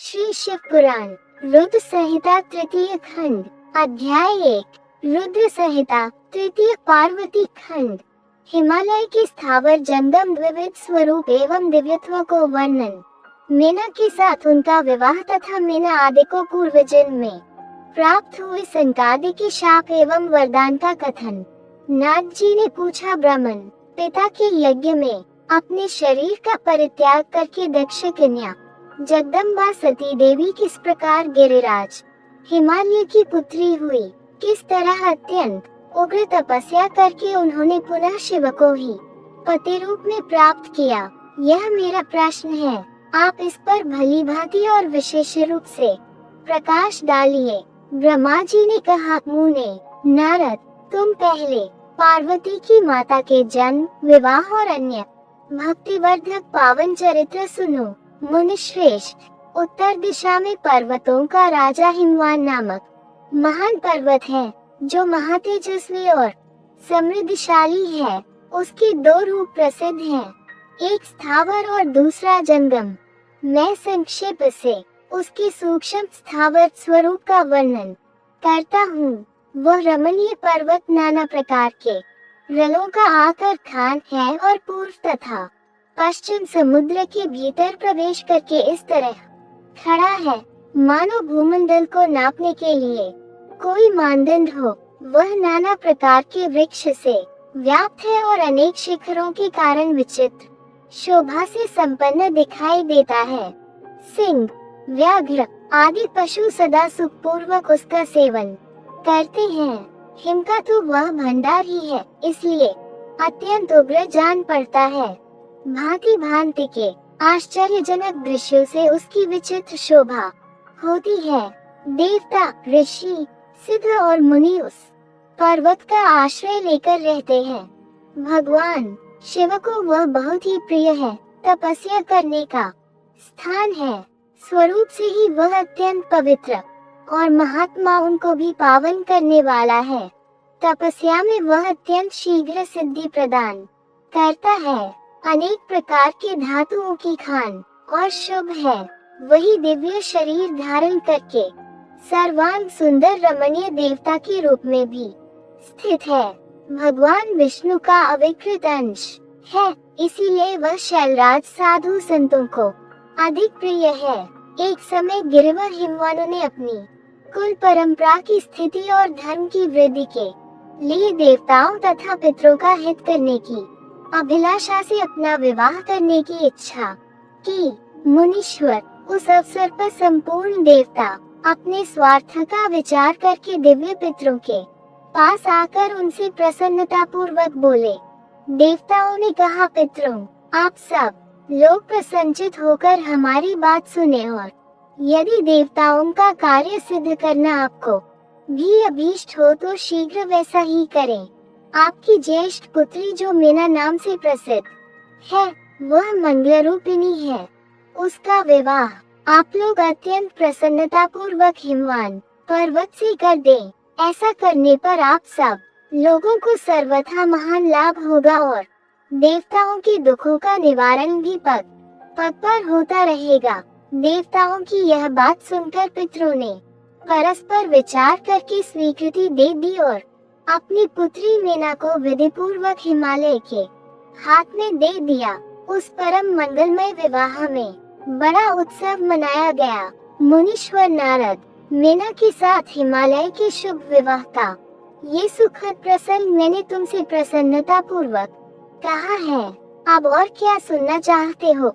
श्री शिव पुराण रुद्र संहिता तृतीय खंड अध्याय 1 रुद्र संहिता तृतीय पार्वती खंड। हिमालय की स्थावर जंगम द्विविध स्वरूप एवं दिव्यत्व को वर्णन। मीना के साथ उनका विवाह तथा मीना आदि को पूर्व जन्म में प्राप्त हुए संकादि के शाप एवं वरदान का कथन। नारद जी ने पूछा, ब्राह्मण पिता के यज्ञ में अपने शरीर का परित्याग करके दक्ष कन्या जगदम्बा सती देवी किस प्रकार गिरिराज हिमालय की पुत्री हुई, किस तरह अत्यंत उग्र तपस्या करके उन्होंने पुनः शिव को ही पति रूप में प्राप्त किया, यह मेरा प्रश्न है। आप इस पर भली भांति और विशेष रूप से प्रकाश डालिए। ब्रह्मा जी ने कहा, मुने नारद, तुम पहले पार्वती की माता के जन्म, विवाह और अन्य भक्तिवर्धक पावन चरित्र सुनो। मुनि श्रेष्ठ, उत्तर दिशा में पर्वतों का राजा हिमवान नामक महान पर्वत है, जो महातेजस्वी और समृद्धशाली है। उसके दो रूप प्रसिद्ध हैं, एक स्थावर और दूसरा जंगम। मैं संक्षेप से उसके सूक्ष्म स्थावर स्वरूप का वर्णन करता हूँ। वह रमणीय पर्वत नाना प्रकार के रलों का आकर खान है और पूर्व तथा पश्चिम समुद्र के भीतर प्रवेश करके इस तरह खड़ा है, मानो भूमंडल को नापने के लिए कोई मानदंड हो। वह नाना प्रकार के वृक्ष से व्याप्त है और अनेक शिखरों के कारण विचित्र शोभा से संपन्न दिखाई देता है। सिंह, व्याघ्र आदि पशु सदा सुखपूर्वक उसका सेवन करते हैं। हिम का तो वह भंडार ही है, इसलिए अत्यंत उग्र जान पड़ता है। भांति भांति के आश्चर्यजनक दृश्यों से उसकी विचित्र शोभा होती है। देवता, ऋषि, सिद्ध और मुनि उस पर्वत का आश्रय लेकर रहते हैं। भगवान शिव को वह बहुत ही प्रिय है, तपस्या करने का स्थान है। स्वरूप से ही वह अत्यंत पवित्र और महात्मा उनको भी पावन करने वाला है। तपस्या में वह अत्यंत शीघ्र सिद्धि प्रदान करता है। अनेक प्रकार के धातुओं की खान और शुभ है। वही दिव्य शरीर धारण करके सर्वांग सुंदर रमणीय देवता के रूप में भी स्थित है। भगवान विष्णु का अविकृत अंश है, इसीलिए वह शैलराज साधु संतों को अधिक प्रिय है। एक समय गिरिवर हिमवानों ने अपनी कुल परंपरा की स्थिति और धर्म की वृद्धि के लिए देवताओं तथा पितरों का हित करने की अभिलाषा से अपना विवाह करने की इच्छा की। मुनीश्वर उस अवसर पर संपूर्ण देवता अपने स्वार्थ का विचार करके दिव्य पितरों के पास आकर उनसे प्रसन्नता पूर्वक बोले। देवताओं ने कहा, पितरों, आप सब लोग प्रसन्नचित होकर हमारी बात सुने और यदि देवताओं का कार्य सिद्ध करना आपको भी अभीष्ट हो तो शीघ्र वैसा ही करें। आपकी ज्येष्ठ पुत्री जो मीना नाम से प्रसिद्ध है, वह मंगल रूपिणी है। उसका विवाह आप लोग अत्यंत प्रसन्नता पूर्वक हिमवान पर्वत से कर दें। ऐसा करने पर आप सब लोगों को सर्वथा महान लाभ होगा और देवताओं के दुखों का निवारण भी पग पग पर होता रहेगा। देवताओं की यह बात सुनकर पितरों ने परस्पर विचार करके स्वीकृति दे दी और अपनी पुत्री मीना को विधि पूर्वक हिमालय के हाथ में दे दिया। उस परम मंगलमय विवाह में बड़ा उत्सव मनाया गया। मुनीश्वर नारद, मीना के साथ हिमालय के शुभ विवाह का ये सुखद प्रसंग मैंने तुमसे प्रसन्नता पूर्वक कहा है। अब और क्या सुनना चाहते हो?